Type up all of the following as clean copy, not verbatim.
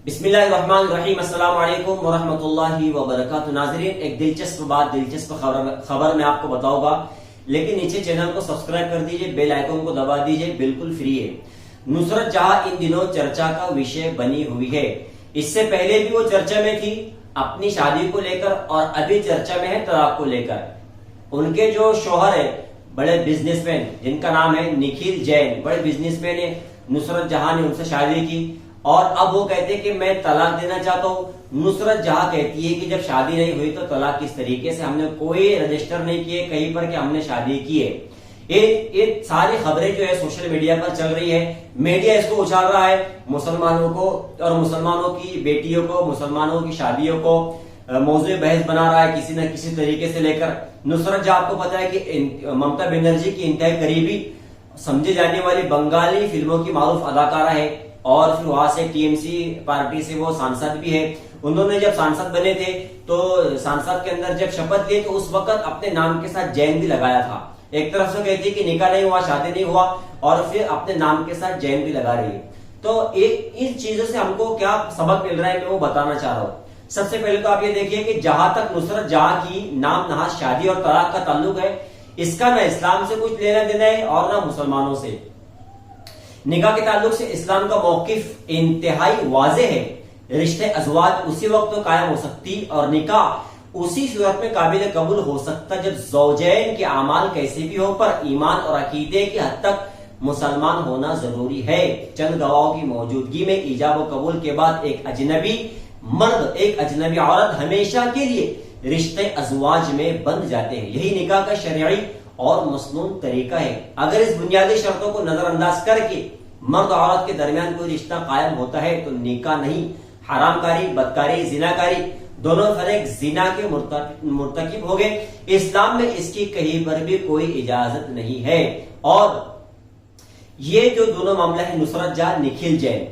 بسم اللہ الرحمن الرحیم۔ السلام علیکم ورحمۃ اللہ وبرکاتہ۔ ناظرین، ایک دلچسپ خبر میں آپ کو بتاؤں گا، لیکن نیچے چینل کو سبسکرائب کر دیجئے، بیل آئیکن کو دبا دیجئے، بالکل فری ہے۔ نصرت جہاں ان دنوں چرچا کا وشے بنی ہوئی ہے۔ اس سے پہلے بھی وہ چرچا میں تھی اپنی شادی کو لے کر، اور ابھی چرچا میں ہے طلاق کو لے کر۔ ان کے جو شوہر ہے بڑے بزنس مین، جن کا نام ہے نکھل جین، بڑے بزنس مین ہے۔ نصرت جہاں نے ان سے شادی کی اور اب وہ کہتے ہیں کہ میں طلاق دینا چاہتا ہوں۔ نصرت جہاں کہتی ہے کہ جب شادی نہیں ہوئی تو طلاق کس طریقے سے، ہم نے کوئی رجسٹر نہیں کیے کہیں پر کہ ہم نے شادی کی ہے۔ یہ ساری خبریں جو ہے سوشل میڈیا پر چل رہی ہے، میڈیا اس کو اچھال رہا ہے، مسلمانوں کو اور مسلمانوں کی بیٹیوں کو، مسلمانوں کی شادیوں کو موضوع بحث بنا رہا ہے کسی نہ کسی طریقے سے لے کر۔ نصرت جہاں آپ کو پتا ہے کہ ممتا بنرجی کی انتہائی قریبی سمجھے جانے والی بنگالی فلموں کی معروف اداکارہ ہے، اور پھر وہاں سے ٹی ایم سی پارٹی سے وہ سانسد بھی ہے۔ انہوں نے جب سانسد بنے تھے تو سانسد کے اندر جب شپت لی تو اس وقت اپنے نام کے ساتھ جین بھی لگایا تھا۔ ایک طرف سے کہتی ہے کہ نکاح نہیں ہوا، شادی نہیں ہوا، اور پھر اپنے نام کے ساتھ جین بھی لگا رہی ہے۔ تو ان چیزوں سے ہم کو کیا سبق مل رہا ہے میں وہ بتانا چاہ رہا ہوں۔ سب سے پہلے تو آپ یہ دیکھیے کہ جہاں تک نصرت جہاں کی نام نہاد شادی اور طلاق کا تعلق ہے، اس کا نہ اسلام سے کچھ لینا دینا ہے اور نہ مسلمانوں سے۔ نکاح کے تعلق سے اسلام کا موقف انتہائی واضح ہے۔ رشتے ازواج اسی وقت تو قائم ہو سکتی اور نکاح اسی صورت میں قابل قبول ہو سکتا جب زوجین کے اعمال کیسے بھی ہو پر ایمان اور عقیدے کی حد تک مسلمان ہونا ضروری ہے۔ چند گواہوں کی موجودگی میں ایجاب و قبول کے بعد ایک اجنبی مرد ایک اجنبی عورت ہمیشہ کے لیے رشتے ازواج میں بندھ جاتے ہیں۔ یہی نکاح کا شرعی اور مسنون طریقہ ہے۔ اگر اس بنیادی شرطوں کو نظر انداز کر کے مرد اور عورت کے درمیان کوئی رشتہ قائم ہوتا ہے تو نکاح نہیں، حرام کاری، بدکاری، زنا کاری دونوں فرق زنا کے مرتکب ہو گئے۔ اسلام میں اس کی کہیں پر بھی کوئی اجازت نہیں ہے۔ اور یہ جو دونوں معاملہ ہے نصرت جہاں نکھل جین،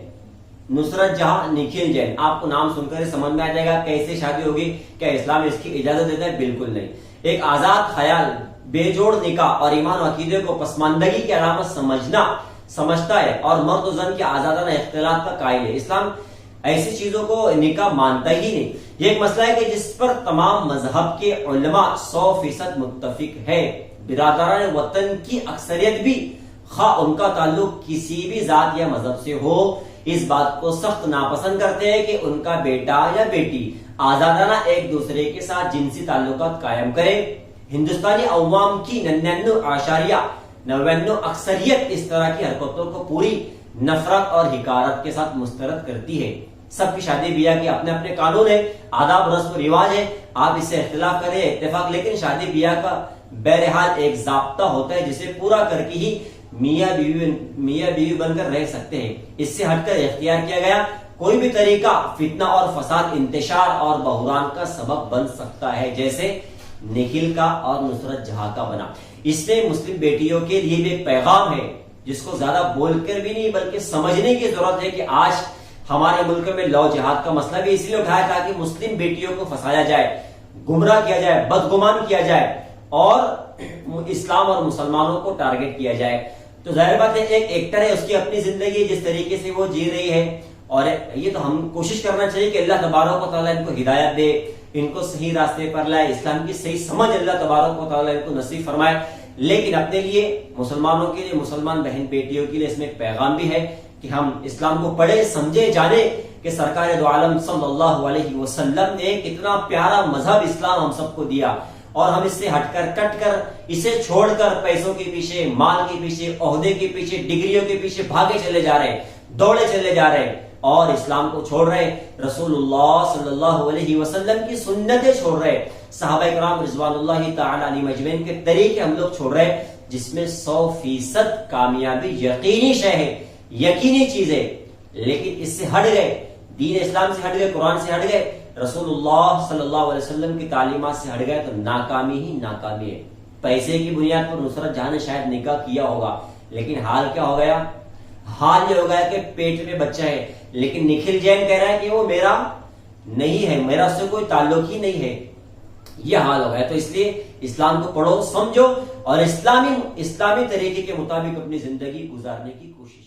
نصرت جہاں نکھل جین، آپ کو نام سن کر سمجھ میں آ جائے گا کیسے شادی ہوگی، کیا اسلام اس کی اجازت دیتا ہے؟ بالکل نہیں۔ ایک آزاد خیال، بے جوڑ نکاح اور ایمان و عقیدے کو پسماندگی کی علامت سمجھتا ہے اور مرد و زن کے آزادانہ اختلاط کا قائل ہے۔ اسلام ایسی چیزوں کو نکاح مانتا ہی نہیں۔ یہ ایک مسئلہ ہے کہ جس پر تمام مذہب کے علماء 100% متفق ہے۔ برادران وطن کی اکثریت بھی، خواہ ان کا تعلق کسی بھی ذات یا مذہب سے ہو، اس بات کو سخت ناپسند کرتے ہیں کہ ان کا بیٹا یا بیٹی آزادانہ ایک دوسرے کے ساتھ جنسی تعلقات قائم کرے۔ ہندوستانی عوام کی 99.99 اکثریت اس طرح کی حرکتوں کو پوری نفرت اور حقارت کے ساتھ مسترد کرتی ہے۔ سب کی شادی بیاہ کے اپنے اپنے قانون ہے، آداب، رسم و رواج ہے، آپ اس سے اختلاف کریں اتفاق، لیکن شادی بیاہ کا بہرحال ایک ضابطہ ہوتا ہے جسے پورا کر کے ہی میاں بیوی بن کر رہ سکتے ہیں۔ اس سے ہٹ کر اختیار کیا گیا کوئی بھی طریقہ فتنہ اور فساد، انتشار اور بحران کا سبب بن سکتا ہے، جیسے نکھل کا اور نصرت جہاں کا بنا۔ اس میں مسلم بیٹیوں کے لیے بھی ایک پیغام ہے جس کو زیادہ بول کر بھی نہیں بلکہ سمجھنے کی ضرورت ہے کہ آج ہمارے ملک میں لو جہاد کا مسئلہ بھی اس لیے اٹھایا تاکہ مسلم بیٹیوں کو پھنسایا جائے، گمراہ کیا جائے، بدگمان کیا جائے اور اسلام اور مسلمانوں کو ٹارگٹ کیا جائے۔ تو ظاہر بات ہے ایک ایکٹر ہے، اس کی اپنی زندگی جس طریقے سے وہ جی رہی ہے، اور یہ تو ہم کوشش کرنا چاہیے کہ اللہ تبارک و تعالیٰ ان کو ہدایت دے، ان کو صحیح راستے پر لائے، اسلام کی صحیح سمجھ اللہ تبارک و تعالیٰ ان کو نصیب فرمائے۔ لیکن اپنے لیے، مسلمانوں کے لیے، مسلمان بہن بیٹیوں کے لیے اس میں ایک پیغام بھی ہے کہ ہم اسلام کو پڑھے، سمجھے، جانے کہ سرکار دو عالم صلی اللہ علیہ وسلم نے کتنا پیارا مذہب اسلام ہم سب کو دیا، اور ہم اس سے ہٹ کر، کٹ کر، اسے چھوڑ کر پیسوں کے پیچھے، مال کے پیچھے، عہدے کے پیچھے، ڈگریوں کے پیچھے بھاگے چلے جا رہے ہیں، دوڑے چلے جا رہے ہیں، اور اسلام کو چھوڑ رہے، رسول اللہ صلی اللہ علیہ وسلم کی سنتیں چھوڑ رہے، صحابہ کرام رضوان اللہ تعالی علیہم اجمعین کے طریقے ہم لوگ چھوڑ رہے، جس میں 100% کامیابی یقینی شے ہے، یقینی چیز ہے، لیکن اس سے ہٹ گئے، دین اسلام سے ہٹ گئے، قرآن سے ہٹ گئے، رسول اللہ صلی اللہ علیہ وسلم کی تعلیمات سے ہٹ گئے تو ناکامی ہی ناکامی ہے۔ پیسے کی بنیاد پر نصرت جہاں نے شاید نکاح کیا ہوگا، لیکن حال کیا ہو گیا؟ حال یہ ہو گیا کہ پیٹ میں بچہ ہے، لیکن نکھل جین کہہ رہا ہے کہ وہ میرا نہیں ہے، میرا اس سے کوئی تعلق ہی نہیں ہے۔ یہ حال ہو گیا۔ تو اس لیے اسلام کو پڑھو، سمجھو اور اسلامی طریقے کے مطابق اپنی زندگی گزارنے کی کوشش